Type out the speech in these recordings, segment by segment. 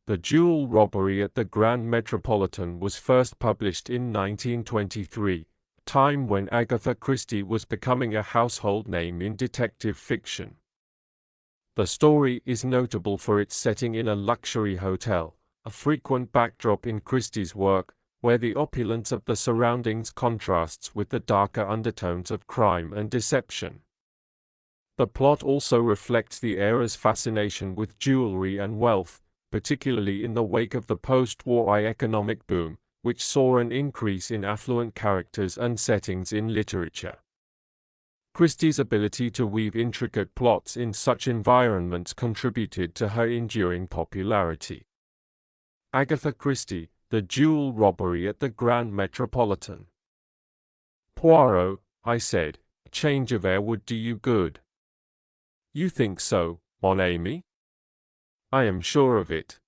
The Jewel Robbery at the Grand Metropolitan was first published in 1923, a time when Agatha Christie was becoming a household name in detective fiction. The story is notable for its setting in a luxury hotel, a frequent backdrop in Christie's work, where the opulence of the surroundings contrasts with the darker undertones of crime and deception. The plot also reflects the era's fascination with jewelry and wealth, particularly in the wake of the post-war economic boom, which saw an increase in affluent characters and settings in literature. Christie's ability to weave intricate plots in such environments contributed to her enduring popularity. Agatha Christie, The Jewel Robbery at the Grand Metropolitan. "Poirot," I said, "a change of air would do you good." "You think so, mon ami?" "I am sure of it."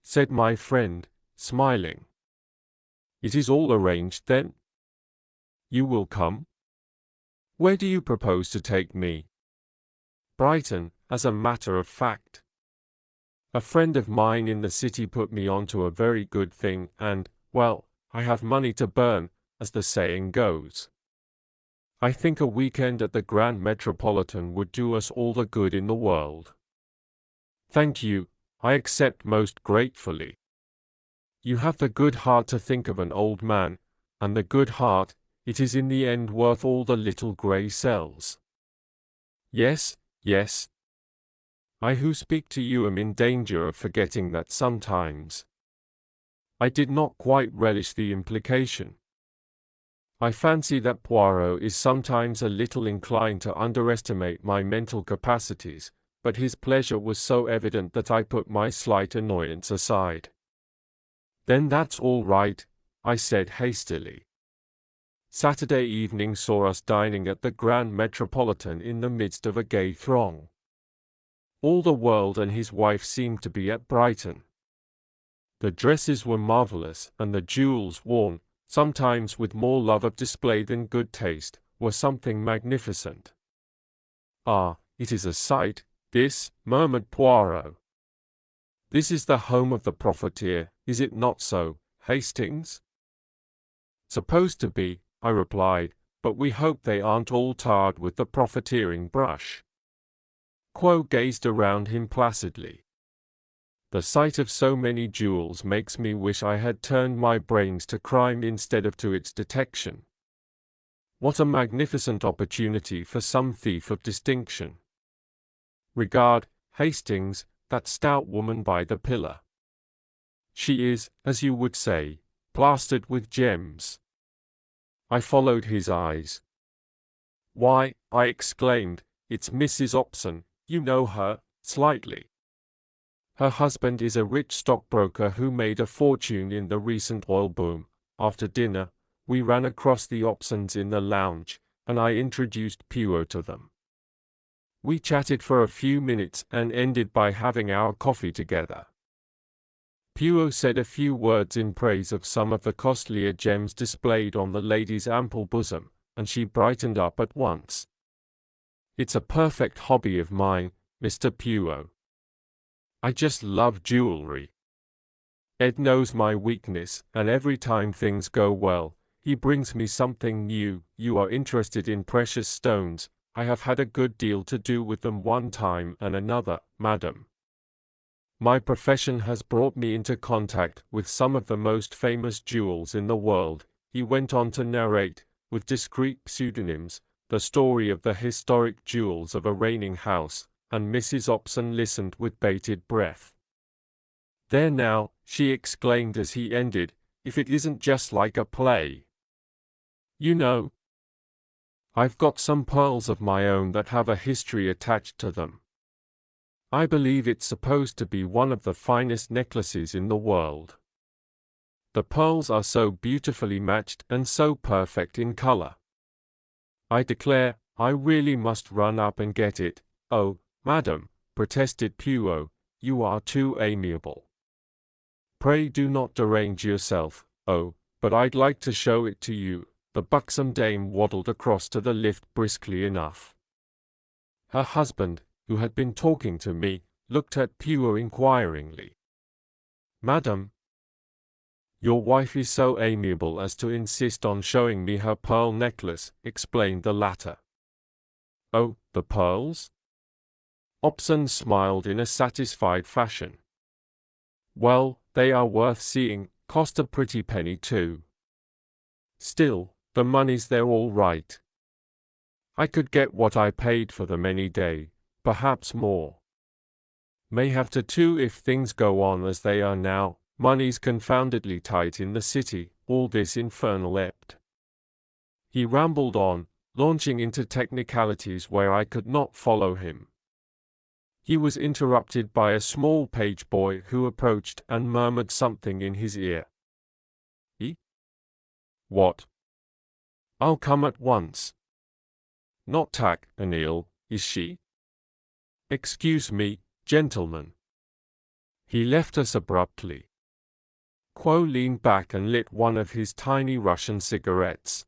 Said my friend, smiling. "It is all arranged then? You will come? Where do you propose to take me?" "Brighton, as a matter of fact. A friend of mine in the city put me on to a very good thing and, well, I have money to burn, as the saying goes. I think a weekend at the Grand Metropolitan would do us all the good in the world." "Thank you, I accept most gratefully. You have the good heart to think of an old man, and the good heart, it is in the end worth all the little grey cells." "Yes, yes. I who speak to you am in danger of forgetting that sometimes." I did not quite relish the implication. I fancy that Poirot is sometimes a little inclined to underestimate my mental capacities, but his pleasure was so evident that I put my slight annoyance aside. "Then that's all right," I said hastily. Saturday evening saw us dining at the Grand Metropolitan in the midst of a gay throng. All the world and his wife seemed to be at Brighton. The dresses were marvelous, and the jewels worn, sometimes with more love of display than good taste, were something magnificent. "Ah, it is a sight, this," murmured Poirot. "This is the home of the profiteer, is it not so, Hastings?" "Supposed to be," I replied, "but we hope they aren't all tarred with the profiteering brush." Poirot gazed around him placidly. "The sight of so many jewels makes me wish I had turned my brains to crime instead of to its detection. What a magnificent opportunity for some thief of distinction. Regard, Hastings, that stout woman by the pillar. She is, as you would say, plastered with gems." I followed his eyes. "Why," I exclaimed, "it's Mrs. Opson. You know her, slightly. Her husband is a rich stockbroker who made a fortune in the recent oil boom." After dinner, we ran across the Opsons in the lounge, and I introduced Poirot to them. We chatted for a few minutes and ended by having our coffee together. Poirot said a few words in praise of some of the costlier gems displayed on the lady's ample bosom, and she brightened up at once. "It's a perfect hobby of mine, Mr. Poirot. I just love jewelry. Ed knows my weakness, and every time things go well, he brings me something new." "You are interested in precious stones. I have had a good deal to do with them one time and another, madam. My profession has brought me into contact with some of the most famous jewels in the world," he went on to narrate, with discreet pseudonyms, the story of the historic jewels of a reigning house, and Mrs. Opson listened with bated breath. "There now," she exclaimed as he ended, "if it isn't just like a play. You know, I've got some pearls of my own that have a history attached to them. I believe it's supposed to be one of the finest necklaces in the world. The pearls are so beautifully matched and so perfect in color. I declare, I really must run up and get it." "Oh, madam," protested Poirot, "you are too amiable. Pray do not derange yourself." "Oh, but I'd like to show it to you." The buxom dame waddled across to the lift briskly enough. Her husband, who had been talking to me, looked at Poirot inquiringly. "Madam, your wife is so amiable as to insist on showing me her pearl necklace," explained the latter. "Oh, the pearls?" Hobson smiled in a satisfied fashion. "Well, they are worth seeing, cost a pretty penny too. Still, the money's there all right. I could get what I paid for them any day, perhaps more. May have to too if things go on as they are now. Money's confoundedly tight in the city, all this infernal ept." He rambled on, launching into technicalities where I could not follow him. He was interrupted by a small page boy who approached and murmured something in his ear. "What?" "I'll come at once." "Not tack and ill, is she?" "Excuse me, gentlemen." He left us abruptly. Quo leaned back and lit one of his tiny Russian cigarettes.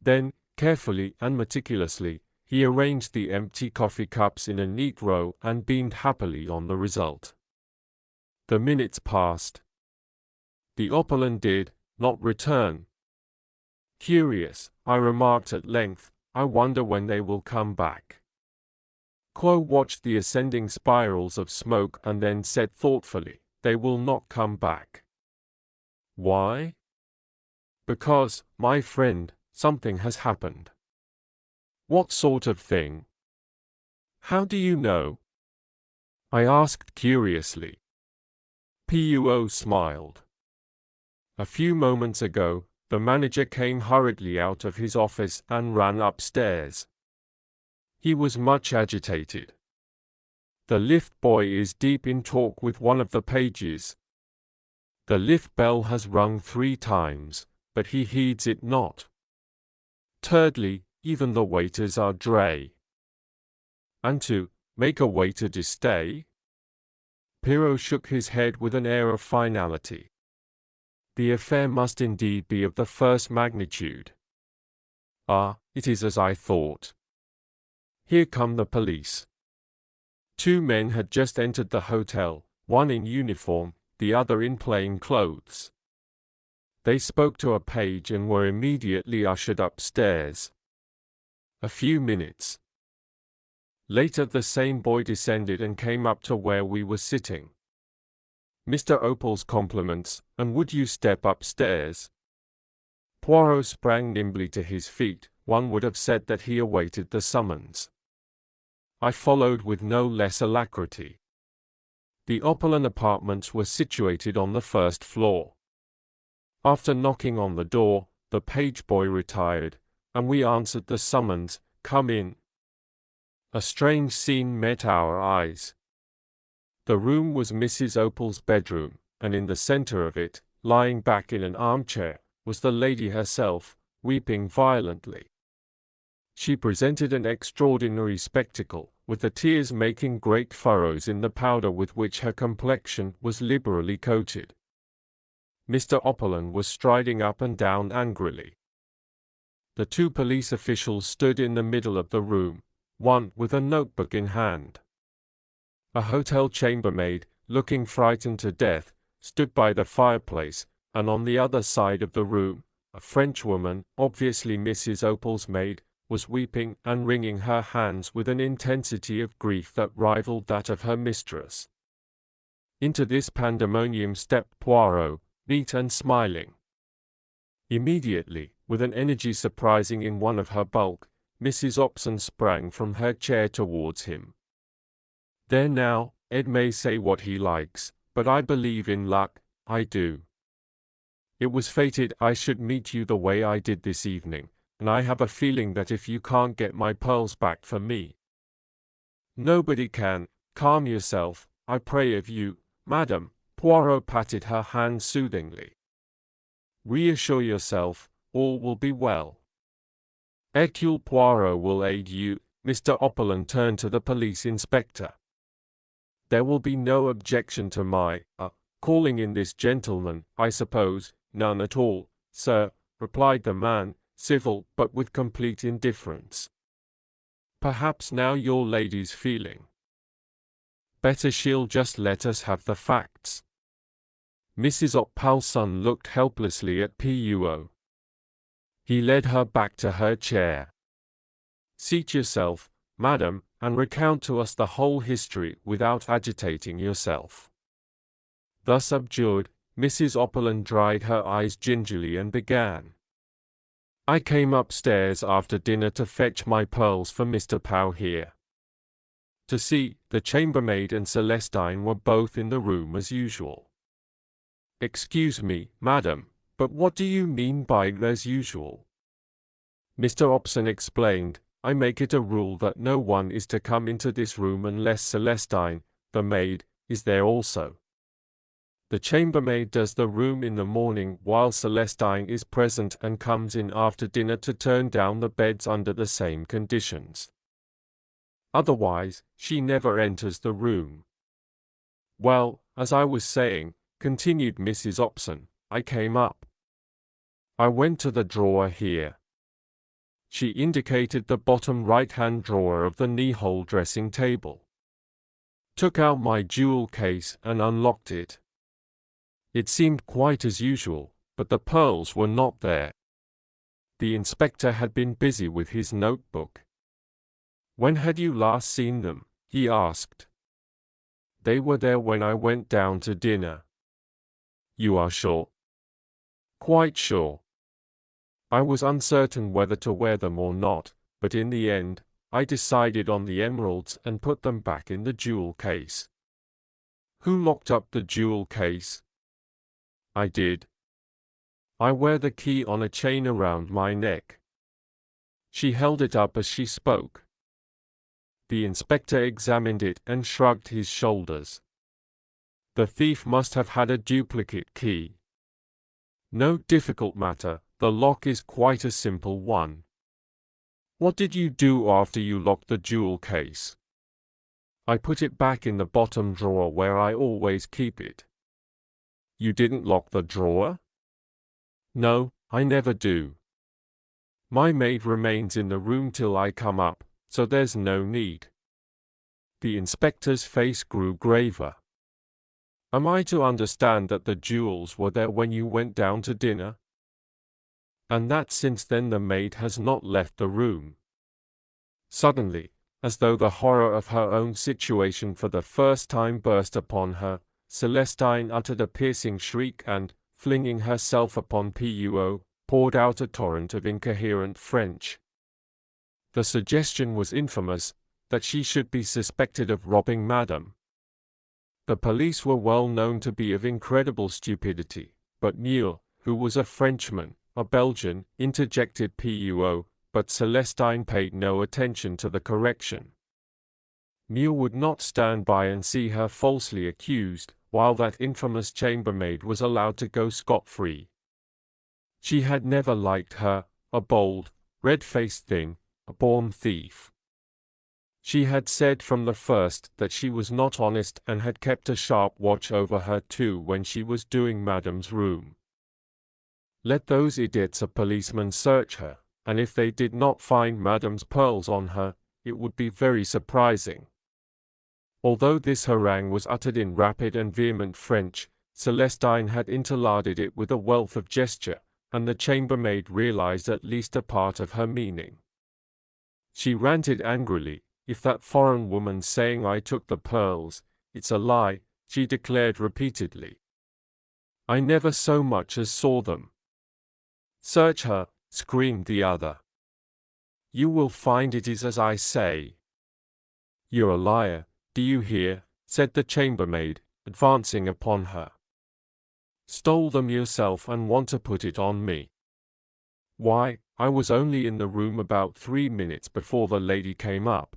Then, carefully and meticulously, he arranged the empty coffee cups in a neat row and beamed happily on the result. The minutes passed. The opalin did not return. "Curious," I remarked at length, "I wonder when they will come back." Quo watched the ascending spirals of smoke and then said thoughtfully, "They will not come back." "Why?" "Because, my friend, something has happened." "What sort of thing?" "How do you know?" I asked curiously. Poirot smiled. "A few moments ago, the manager came hurriedly out of his office and ran upstairs. He was much agitated. The lift boy is deep in talk with one of the pages. The lift bell has rung 3 times, but he heeds it not. Thirdly, even the waiters are dray. And to make a waiter to stay?" Poirot shook his head with an air of finality. "The affair must indeed be of the first magnitude." "Ah, it is as I thought. Here come the police." 2 men had just entered the hotel, one in uniform, the other in plain clothes. They spoke to a page and were immediately ushered upstairs. A few minutes later the same boy descended and came up to where we were sitting. "Mr. Opal's compliments, and would you step upstairs?" Poirot sprang nimbly to his feet. One would have said that he awaited the summons. I followed with no less alacrity. The Opalin apartments were situated on the first floor. After knocking on the door, the page boy retired, and we answered the summons, "Come in." A strange scene met our eyes. The room was Mrs. Opal's bedroom, and in the center of it, lying back in an armchair, was the lady herself, weeping violently. She presented an extraordinary spectacle, with the tears making great furrows in the powder with which her complexion was liberally coated. Mr. Opalin was striding up and down angrily. The 2 police officials stood in the middle of the room, one with a notebook in hand. A hotel chambermaid, looking frightened to death, stood by the fireplace, and on the other side of the room, a Frenchwoman, obviously Mrs. Opal's maid, was weeping and wringing her hands with an intensity of grief that rivaled that of her mistress. Into this pandemonium stepped Poirot, neat and smiling. Immediately, with an energy surprising in one of her bulk, Mrs. Hobson sprang from her chair towards him. "There now, Ed may say what he likes, but I believe in luck, I do. It was fated I should meet you the way I did this evening, and I have a feeling that if you can't get my pearls back for me, nobody can. Calm yourself, I pray of you, madam." Poirot patted her hand soothingly. "Reassure yourself, all will be well. Hercule Poirot will aid you." Mr. Opalin turned to the police inspector. "There will be no objection to my calling in this gentleman, I suppose?" "None at all, sir," replied the man, civil but with complete indifference. "Perhaps now your lady's feeling Better she'll just let us have the facts. Mrs. Opalson looked helplessly at Puo. He led her back to her chair. Seat yourself, madam, and recount to us the whole history without agitating yourself. Thus abjured, Mrs. Opalon dried her eyes gingerly and began. I came upstairs after dinner to fetch my pearls for Mr. Pow here. To see, the chambermaid and Celestine were both in the room as usual. Excuse me, madam, but what do you mean by as usual? Mr. Opson explained, I make it a rule that no one is to come into this room unless Celestine, the maid, is there also. The chambermaid does the room in the morning while Celestine is present and comes in after dinner to turn down the beds under the same conditions. Otherwise, she never enters the room. Well, as I was saying, continued Mrs. Opson, I came up. I went to the drawer here. She indicated the bottom right-hand drawer of the knee-hole dressing table. Took out my jewel case and unlocked it. It seemed quite as usual, but the pearls were not there. The inspector had been busy with his notebook. When had you last seen them? He asked. They were there when I went down to dinner. You are sure? Quite sure. I was uncertain whether to wear them or not, but in the end, I decided on the emeralds and put them back in the jewel case. Who locked up the jewel case? I did. I wear the key on a chain around my neck. She held it up as she spoke. The inspector examined it and shrugged his shoulders. The thief must have had a duplicate key. No difficult matter, the lock is quite a simple one. What did you do after you locked the jewel case? I put it back in the bottom drawer where I always keep it. You didn't lock the drawer? No, I never do. My maid remains in the room till I come up, so there's no need. The inspector's face grew graver. Am I to understand that the jewels were there when you went down to dinner? And that since then the maid has not left the room? Suddenly, as though the horror of her own situation for the first time burst upon her, Celestine uttered a piercing shriek and, flinging herself upon Puo, poured out a torrent of incoherent French. The suggestion was infamous, that she should be suspected of robbing Madame. The police were well known to be of incredible stupidity, but Mule, who was a Frenchman, a Belgian, interjected Puo, but Celestine paid no attention to the correction. Mule would not stand by and see her falsely accused, while that infamous chambermaid was allowed to go scot-free. She had never liked her, a bold, red-faced thing, a born thief. She had said from the first that she was not honest and had kept a sharp watch over her too when she was doing Madame's room. Let those idiots of policemen search her, and if they did not find Madame's pearls on her, it would be very surprising. Although this harangue was uttered in rapid and vehement French, Celestine had interlarded it with a wealth of gesture, and the chambermaid realized at least a part of her meaning. She ranted angrily, "If that foreign woman's saying I took the pearls, it's a lie," she declared repeatedly. "I never so much as saw them." "Search her," screamed the other. "You will find it is as I say." "You're a liar, do you hear?" said the chambermaid, advancing upon her. "Stole them yourself and want to put it on me." "Why, I was only in the room about 3 minutes before the lady came up.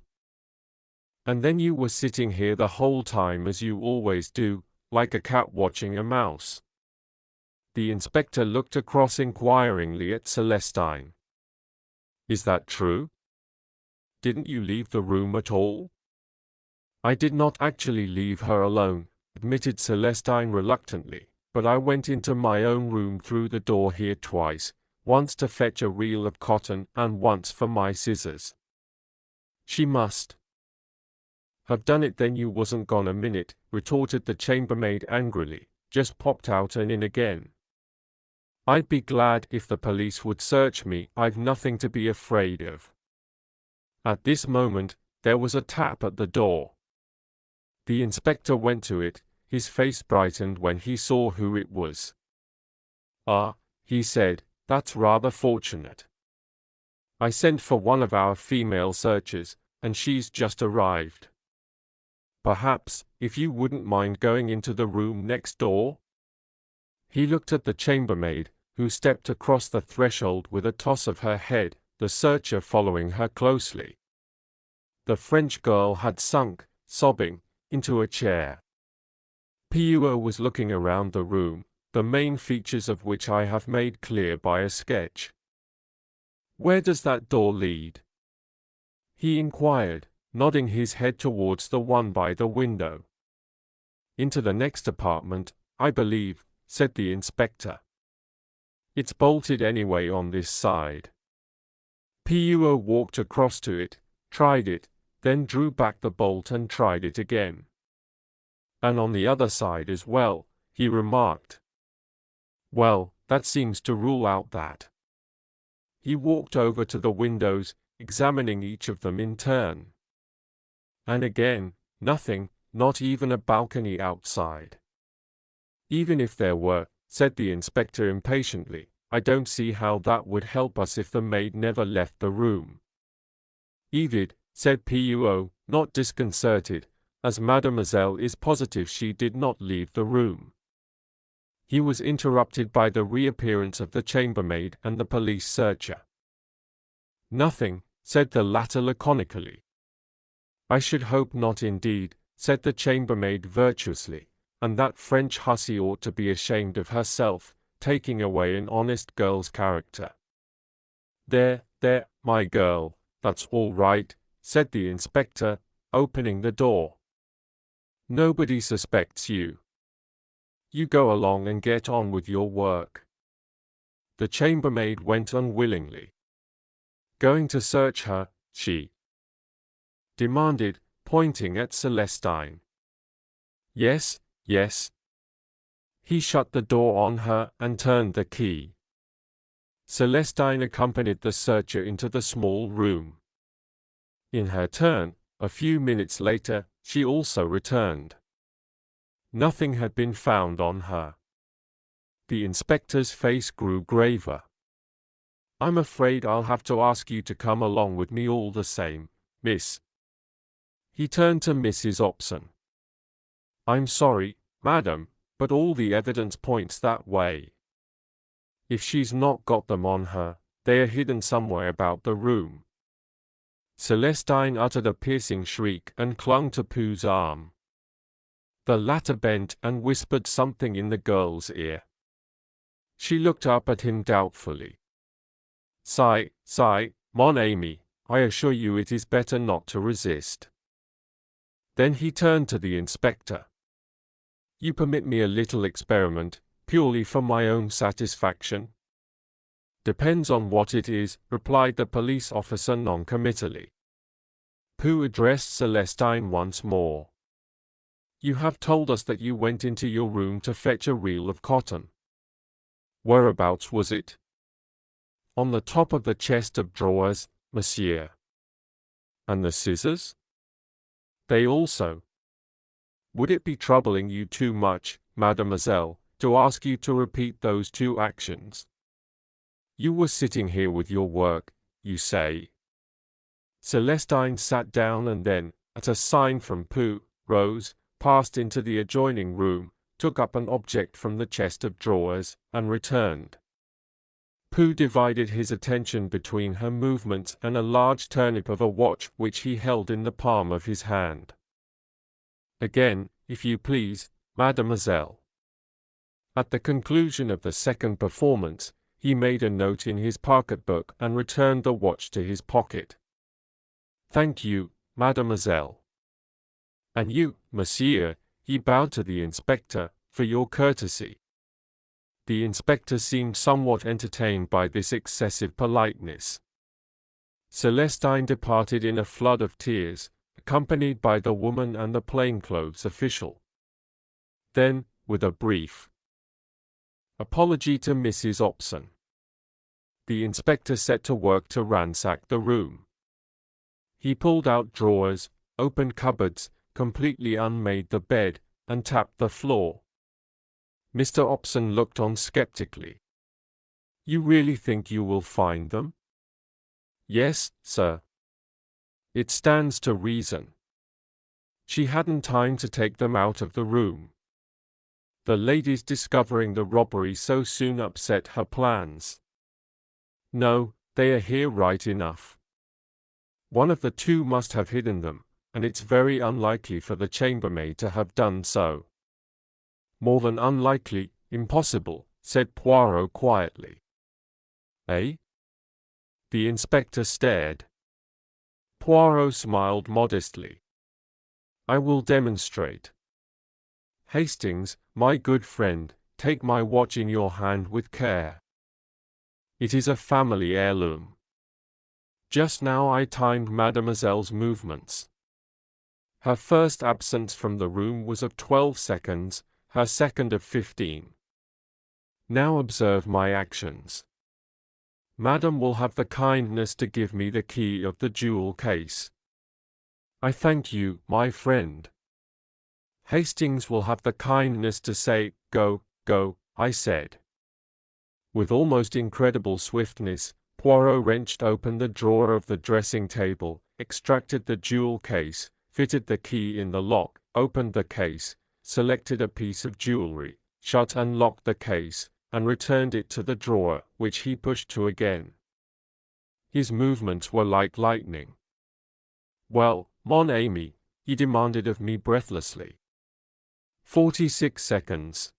And then you were sitting here the whole time as you always do, like a cat watching a mouse." The inspector looked across inquiringly at Celestine. "Is that true? Didn't you leave the room at all?" "I did not actually leave her alone," admitted Celestine reluctantly, "but I went into my own room through the door here twice, once to fetch a reel of cotton and once for my scissors." "She must "Have done it then you wasn't gone a minute," retorted the chambermaid angrily. "Just popped out and in again. I'd be glad if the police would search me. I've nothing to be afraid of." At this moment, there was a tap at the door. The inspector went to it. His face brightened when he saw who it was. "Ah," he said, "that's rather fortunate. I sent for one of our female searchers, and she's just arrived. Perhaps, if you wouldn't mind going into the room next door?" He looked at the chambermaid, who stepped across the threshold with a toss of her head, the searcher following her closely. The French girl had sunk, sobbing, into a chair. Poirot was looking around the room, the main features of which I have made clear by a sketch. "Where does that door lead?" he inquired, nodding his head towards the one by the window. "Into the next apartment, I believe," said the inspector. "It's bolted anyway on this side." Poirot walked across to it, tried it, then drew back the bolt and tried it again. "And on the other side as well," he remarked. "Well, that seems to rule out that." He walked over to the windows, examining each of them in turn. And again, nothing, not even a balcony outside. "Even if there were," said the inspector impatiently, "I don't see how that would help us if the maid never left the room." "Evil," said Poirot, not disconcerted, "as mademoiselle is positive she did not leave the room." He was interrupted by the reappearance of the chambermaid and the police searcher. "Nothing," said the latter laconically. "I should hope not indeed," said the chambermaid virtuously, "and that French hussy ought to be ashamed of herself, taking away an honest girl's character." There, my girl, that's all right," said the inspector, opening the door. "Nobody suspects you. You go along and get on with your work." The chambermaid went unwillingly. "Going to search her?" she demanded, pointing at Celestine. Yes. He shut the door on her and turned the key. Celestine accompanied the searcher into the small room. In her turn, a few minutes later, she also returned. Nothing had been found on her. The inspector's face grew graver. "I'm afraid I'll have to ask you to come along with me all the same, miss." He turned to Mrs. Opson. "I'm sorry, madam, but all the evidence points that way. If she's not got them on her, they are hidden somewhere about the room." Celestine uttered a piercing shriek and clung to Pooh's arm. The latter bent and whispered something in the girl's ear. She looked up at him doubtfully. Sigh, mon ami, I assure you it is better not to resist." Then he turned to the inspector. "You permit me a little experiment, purely for my own satisfaction?" "Depends on what it is," replied the police officer noncommittally. Pooh addressed Celestine once more. "You have told us that you went into your room to fetch a reel of cotton. Whereabouts was it?" "On the top of the chest of drawers, monsieur." "And the scissors?" "They also." "Would it be troubling you too much, mademoiselle, to ask you to repeat those two actions? You were sitting here with your work, you say?" Celestine sat down and then, at a sign from Pooh, rose, passed into the adjoining room, took up an object from the chest of drawers, and returned. Pooh divided his attention between her movements and a large turnip of a watch which he held in the palm of his hand. "Again, if you please, mademoiselle." At the conclusion of the second performance, he made a note in his pocketbook and returned the watch to his pocket. "Thank you, mademoiselle. And you, monsieur," he bowed to the inspector, "for your courtesy." The inspector seemed somewhat entertained by this excessive politeness. Celestine departed in a flood of tears, accompanied by the woman and the plainclothes official. Then, with a brief apology to Mrs. Opson, the inspector set to work to ransack the room. He pulled out drawers, opened cupboards, completely unmade the bed, and tapped the floor. Mr. Opson looked on skeptically. "You really think you will find them?" "Yes, sir. It stands to reason." She hadn't time to take them out of the room. The ladies discovering the robbery so soon upset her plans. "No, they are here right enough. One of the two must have hidden them, and it's very unlikely for the chambermaid to have done so." "More than unlikely, impossible," said Poirot quietly. "Eh?" The inspector stared. Poirot smiled modestly. "I will demonstrate. Hastings, my good friend, take my watch in your hand with care. It is a family heirloom. Just now I timed Mademoiselle's movements. Her first absence from the room was of 12 seconds, her second of 15. Now observe my actions. Madame will have the kindness to give me the key of the jewel case. I thank you, my friend. Hastings will have the kindness to say, 'Go, go,' I said." With almost incredible swiftness, Poirot wrenched open the drawer of the dressing table, extracted the jewel case, fitted the key in the lock, opened the case, selected a piece of jewelry, shut and locked the case, and returned it to the drawer, which he pushed to again. His movements were like lightning. "Well, mon ami," he demanded of me breathlessly. 46 seconds.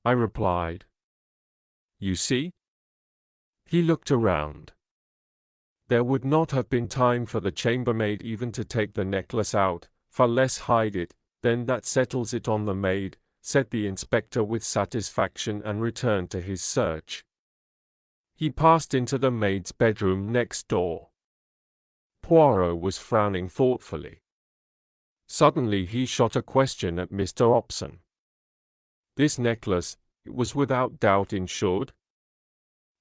I replied. "You see?" He looked around. There would not have been time for the chambermaid even to take the necklace out, far less hide it. "Then that settles it on the maid," said the inspector with satisfaction, and returned to his search. He passed into the maid's bedroom next door. Poirot was frowning thoughtfully. Suddenly he shot a question at Mr. Opson. "This necklace, it was without doubt insured?"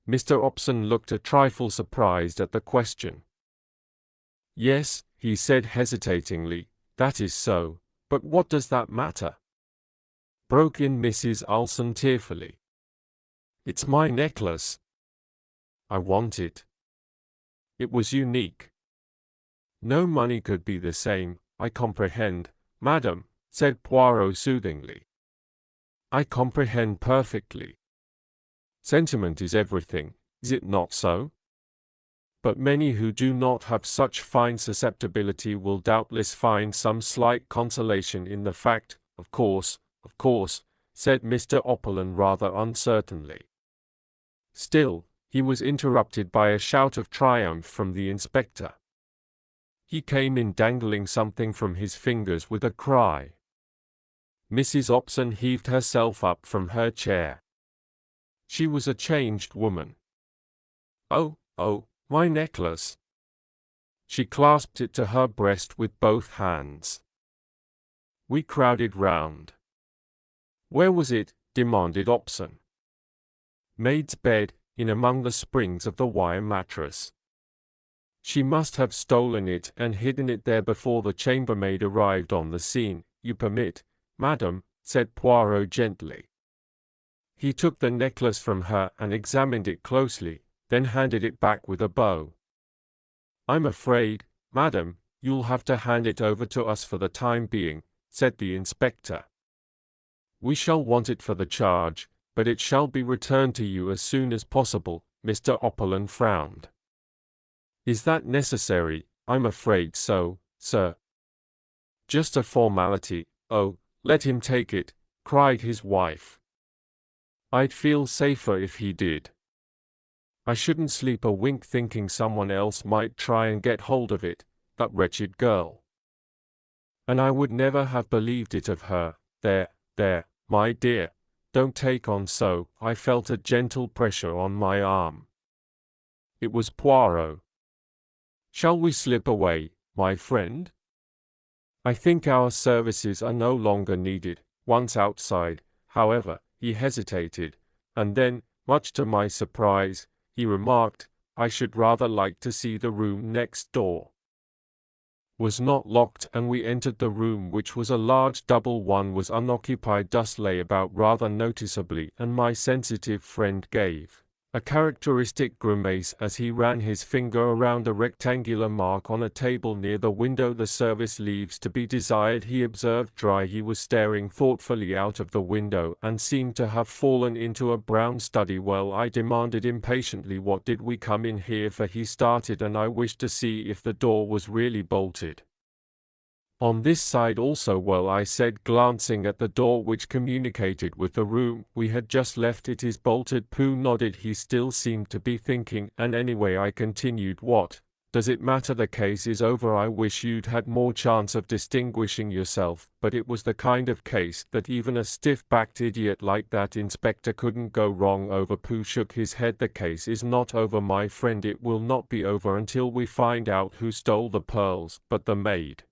Mr. Opson looked a trifle surprised at the question. "Yes," he said hesitatingly, "that is so, but what does that matter?" Broke in Mrs. Ulson tearfully. "It's my necklace. I want it. It was unique. No money could be the same, I comprehend, madam," said Poirot soothingly. "I comprehend perfectly. Sentiment is everything, is it not so? But many who do not have such fine susceptibility will doubtless find some slight consolation in the fact, of course," said Mr. Opelin rather uncertainly. Still, he was interrupted by a shout of triumph from the inspector. He came in dangling something from his fingers with a cry. Mrs. Opson heaved herself up from her chair. She was a changed woman. "Oh, oh, my necklace!" She clasped it to her breast with both hands. We crowded round. "Where was it?" demanded Opson. "Maid's bed, in among the springs of the wire mattress. She must have stolen it and hidden it there before the chambermaid arrived on the scene. You permit, madam," said Poirot gently. He took the necklace from her and examined it closely, then handed it back with a bow. "I'm afraid, madam, you'll have to hand it over to us for the time being," said the inspector. "We shall want it for the charge, but it shall be returned to you as soon as possible." Mr. Opelin frowned. "Is that necessary?" "I'm afraid so, sir." "Just a formality." "Oh, let him take it," cried his wife. "I'd feel safer if he did. I shouldn't sleep a wink thinking someone else might try and get hold of it, that wretched girl. And I would never have believed it of her. There, my dear, don't take on so." I felt a gentle pressure on my arm. It was Poirot. "Shall we slip away, my friend?" I think our services are no longer needed. Once outside, however, he hesitated, and then, much to my surprise, he remarked, "I should rather like to see the room next door." Was not locked, and we entered the room, which was a large double one, was unoccupied. Dust lay about rather noticeably, and my sensitive friend gave a characteristic grimace as he ran his finger around a rectangular mark on a table near the window. "The service leaves to be desired," he observed dry. He was staring thoughtfully out of the window, and seemed to have fallen into a brown study. "Well," I demanded impatiently, "what did we come in here for?" He started, and I wished to see if the door was really bolted. "On this side also." "Well," I said, glancing at the door which communicated with the room we had just left, "it is bolted." Pooh nodded. He still seemed to be thinking. "And anyway," I continued, "what does it matter? The case is over. I wish you'd had more chance of distinguishing yourself, but it was the kind of case that even a stiff-backed idiot like that inspector couldn't go wrong over." Pooh shook his head. "The case is not over, my friend. It will not be over until we find out who stole the pearls." "But the maid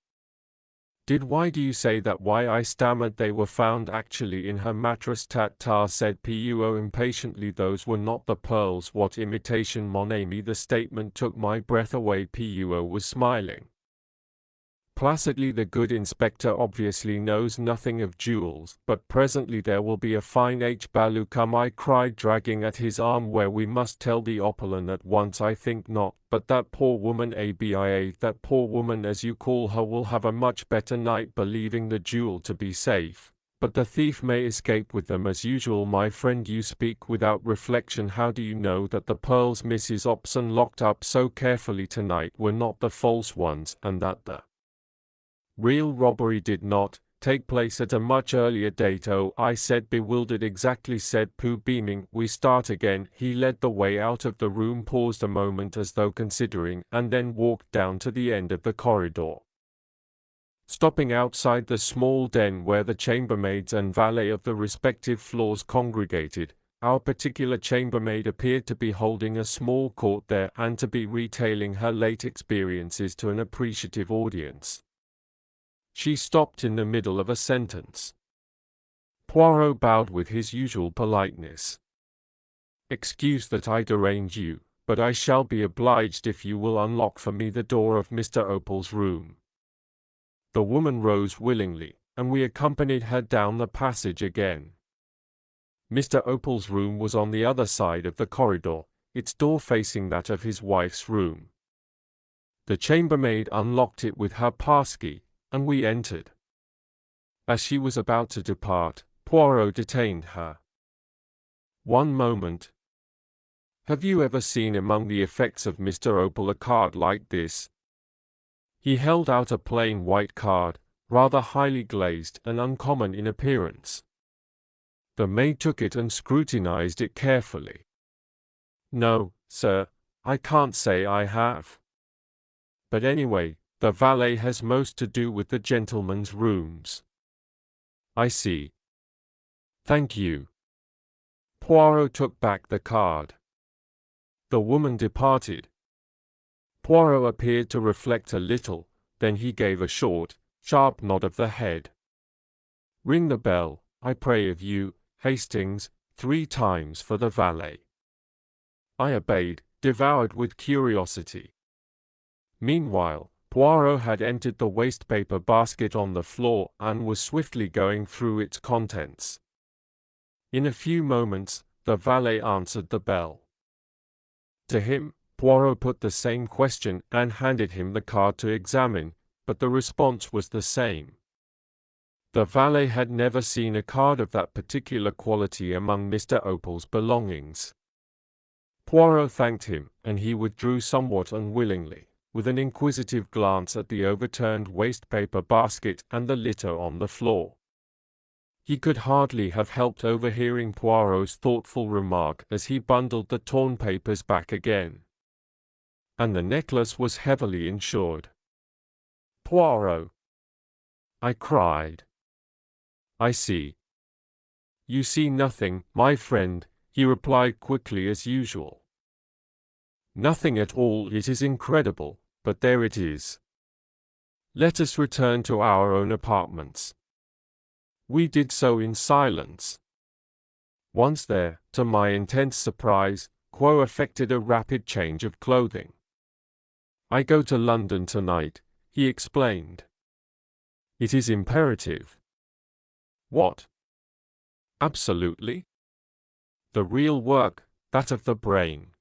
did." "Why do you say that?" "Why," I stammered, "they were found actually in her mattress." "Ta-ta," said Puo impatiently, "those were not the pearls." "What imitation, mon ami?" The statement took my breath away. Puo was smiling placidly. "The good inspector obviously knows nothing of jewels, but presently there will be a fine Balu come," I cried, dragging at his arm. "Where? We must tell the Opolan at once." "I think not, but that poor woman Abia, that poor woman as you call her, will have a much better night believing the jewel to be safe. But the thief may escape with them as usual." "My friend, you speak without reflection. How do you know that the pearls Mrs. Opson locked up so carefully tonight were not the false ones, and that the real robbery did not take place at a much earlier date?" "Oh," I said, bewildered. "Exactly," said Pooh, beaming. "We start again." He led the way out of the room, paused a moment as though considering, and then walked down to the end of the corridor, stopping outside the small den where the chambermaids and valet of the respective floors congregated. Our particular chambermaid appeared to be holding a small court there, and to be retailing her late experiences to an appreciative audience. She stopped in the middle of a sentence. Poirot bowed with his usual politeness. "Excuse that I derange you, but I shall be obliged if you will unlock for me the door of Mr. Opal's room." The woman rose willingly, and we accompanied her down the passage again. Mr. Opal's room was on the other side of the corridor, its door facing that of his wife's room. The chambermaid unlocked it with her passkey, and we entered. As she was about to depart, Poirot detained her. "One moment. Have you ever seen among the effects of Mr. Opal a card like this?" He held out a plain white card, rather highly glazed and uncommon in appearance. The maid took it and scrutinized it carefully. "No, sir, I can't say I have. But anyway, the valet has most to do with the gentlemen's rooms." "I see. Thank you." Poirot took back the card. The woman departed. Poirot appeared to reflect a little, then he gave a short, sharp nod of the head. "Ring the bell, I pray of you, Hastings, 3 times for the valet." I obeyed, devoured with curiosity. Meanwhile, Poirot had entered the wastepaper basket on the floor, and was swiftly going through its contents. In a few moments, the valet answered the bell. To him, Poirot put the same question, and handed him the card to examine, but the response was the same. The valet had never seen a card of that particular quality among Mr. Opal's belongings. Poirot thanked him, and he withdrew somewhat unwillingly, with an inquisitive glance at the overturned wastepaper basket and the litter on the floor. He could hardly have helped overhearing Poirot's thoughtful remark as he bundled the torn papers back again. "And the necklace was heavily insured." "Poirot!" I cried. "I see." "You see nothing, my friend," he replied quickly as usual. "Nothing at all. It is incredible, but there it is." Let us return to our own apartments. We did so in silence. Once there, to my intense surprise, Poirot effected a rapid change of clothing. "I go to London tonight," he explained. "It is imperative." "What?" "Absolutely. The real work, that of the brain.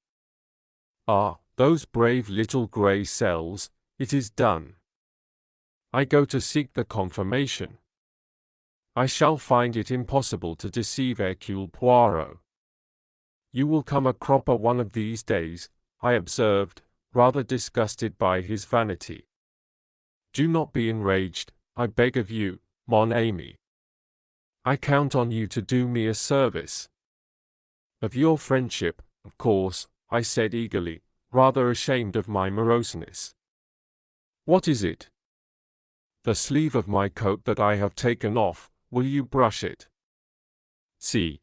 Ah, those brave little grey cells, it is done. I go to seek the confirmation. I shall find it impossible to deceive Hercule Poirot." "You will come a cropper one of these days," I observed, rather disgusted by his vanity. "Do not be enraged, I beg of you, mon ami. I count on you to do me a service." "Of your friendship, of course," I said eagerly, rather ashamed of my moroseness. "What is it?" "The sleeve of my coat that I have taken off. Will you brush it? See.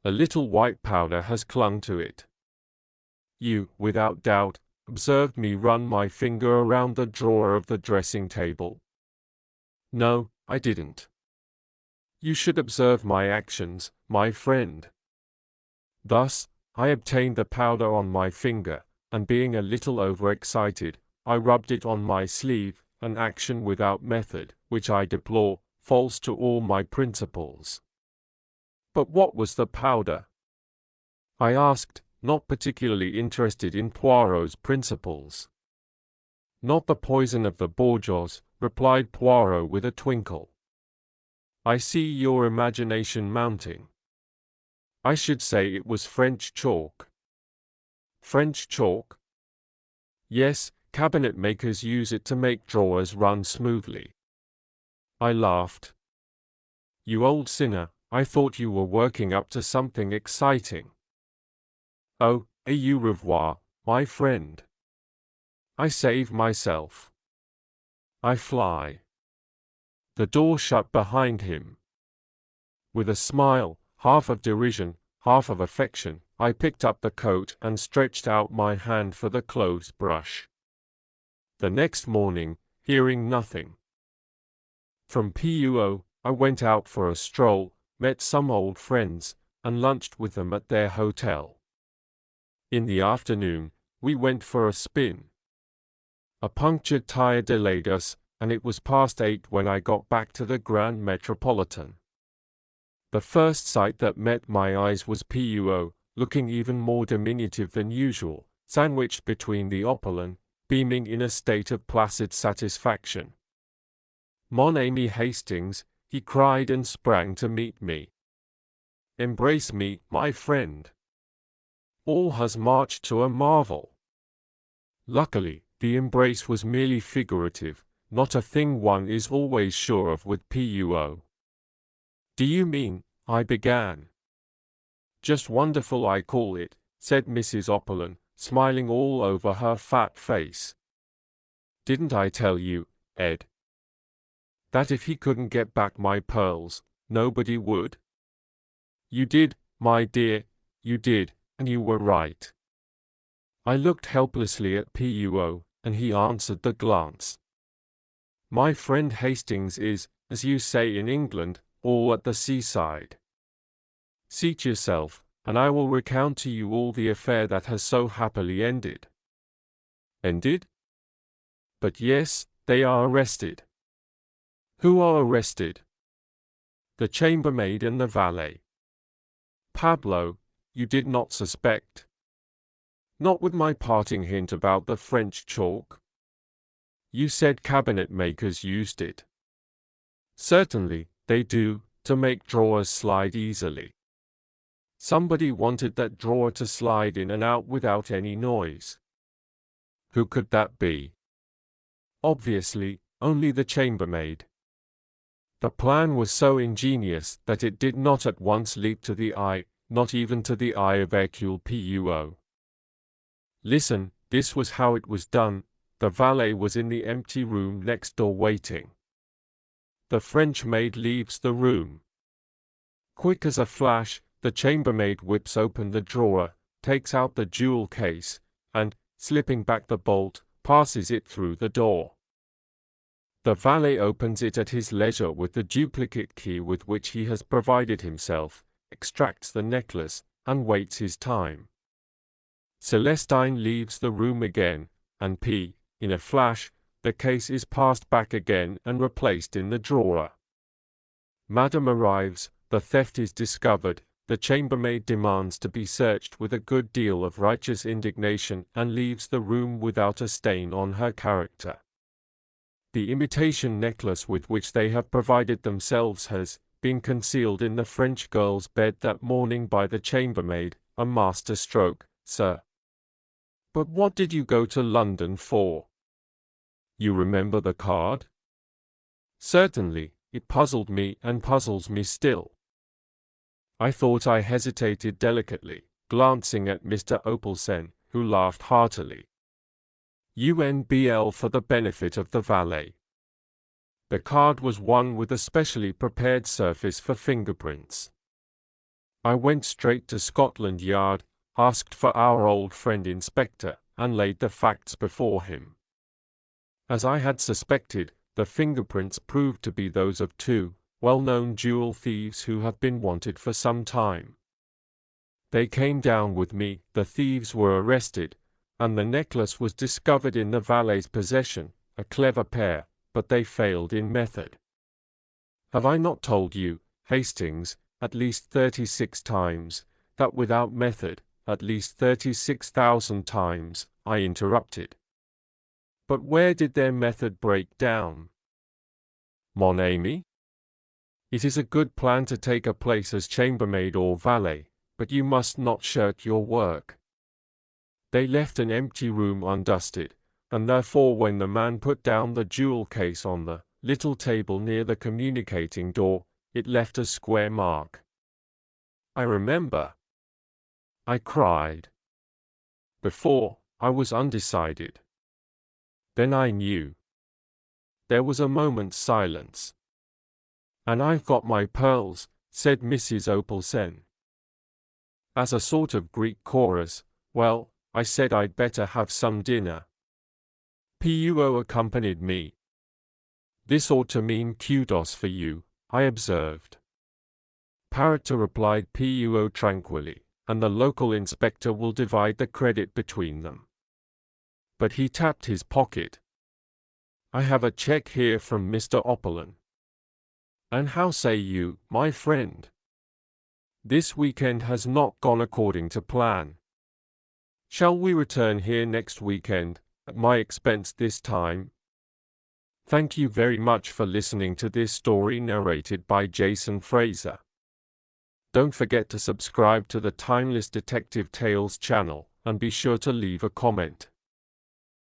A little white powder has clung to it." You, without doubt, observed me run my finger around the drawer of the dressing table. "No, I didn't." "You should observe my actions, my friend." Thus, I obtained the powder on my finger, and being a little overexcited, I rubbed it on my sleeve, an action without method, which I deplore, false to all my principles. "But what was the powder?" I asked, not particularly interested in Poirot's principles. "Not the poison of the bourgeois," replied Poirot with a twinkle. "I see your imagination mounting. I should say it was French chalk." "French chalk?" "Yes, cabinet makers use it to make drawers run smoothly." I laughed. "You old sinner, I thought you were working up to something exciting." "Oh, au revoir, my friend. I save myself. I fly." The door shut behind him. With a smile, half of derision, half of affection, I picked up the coat and stretched out my hand for the clothes brush. The next morning, hearing nothing from Poirot, I went out for a stroll, met some old friends, and lunched with them at their hotel. In the afternoon, we went for a spin. A punctured tire delayed us, and it was past 8 when I got back to the Grand Metropolitan. The first sight that met my eyes was Poirot, looking even more diminutive than usual, sandwiched between the opulent, beaming in a state of placid satisfaction. "Mon ami Hastings," he cried and sprang to meet me. "Embrace me, my friend. All has marched to a marvel." Luckily, the embrace was merely figurative, not a thing one is always sure of with Poirot. "Do you mean," I began. "Just wonderful I call it," said Mrs. Opulent, smiling all over her fat face. "Didn't I tell you, Ed, that if he couldn't get back my pearls, nobody would?" "You did, my dear, you did, and you were right." I looked helplessly at Poirot, and he answered the glance. "My friend Hastings is, as you say in England, all at the seaside. Seat yourself, and I will recount to you all the affair that has so happily ended." "Ended?" "But yes, they are arrested." "Who are arrested?" "The chambermaid and the valet." "Pablo, you did not suspect?" "Not with my parting hint about the French chalk?" "You said cabinet makers used it." "Certainly, they do, to make drawers slide easily." "Somebody wanted that drawer to slide in and out without any noise." "Who could that be?" "Obviously, only the chambermaid." The plan was so ingenious that it did not at once leap to the eye, not even to the eye of Hercule Poirot. Listen, this was how it was done. The valet was in the empty room next door waiting. The French maid leaves the room. Quick as a flash, the chambermaid whips open the drawer, takes out the jewel case, and, slipping back the bolt, passes it through the door. The valet opens it at his leisure with the duplicate key with which he has provided himself, extracts the necklace, and waits his time. Celestine leaves the room again, and in a flash, the case is passed back again and replaced in the drawer. Madame arrives, the theft is discovered, the chambermaid demands to be searched with a good deal of righteous indignation and leaves the room without a stain on her character. The imitation necklace with which they have provided themselves has been concealed in the French girl's bed that morning by the chambermaid, a master stroke, sir. But what did you go to London for? You remember the card? Certainly, it puzzled me and puzzles me still. I thought. I hesitated delicately, glancing at Mr. Opelsen, who laughed heartily. UNBL for the benefit of the valet. The card was one with a specially prepared surface for fingerprints. I went straight to Scotland Yard, asked for our old friend Inspector, and laid the facts before him. As I had suspected, the fingerprints proved to be those of two well-known jewel thieves who have been wanted for some time. They came down with me, the thieves were arrested, and the necklace was discovered in the valet's possession, a clever pair, but they failed in method. Have I not told you, Hastings, at least 36 times, that without method, at least 36,000 times, I interrupted. But where did their method break down? Mon ami? It is a good plan to take a place as chambermaid or valet, but you must not shirk your work. They left an empty room undusted, and therefore when the man put down the jewel case on the little table near the communicating door, it left a square mark. I remember. I cried. Before, I was undecided. Then I knew. There was a moment's silence. And I've got my pearls, said Mrs. Opelsen. As a sort of Greek chorus, well, I said I'd better have some dinner. Puo accompanied me. This ought to mean kudos for you, I observed. Parrot replied Puo tranquilly, and the local inspector will divide the credit between them. But he tapped his pocket. I have a check here from Mr. Opelsen. And how say you, my friend? This weekend has not gone according to plan. Shall we return here next weekend, at my expense this time? Thank you very much for listening to this story narrated by Jason Fraser. Don't forget to subscribe to the Timeless Detective Tales channel, and be sure to leave a comment.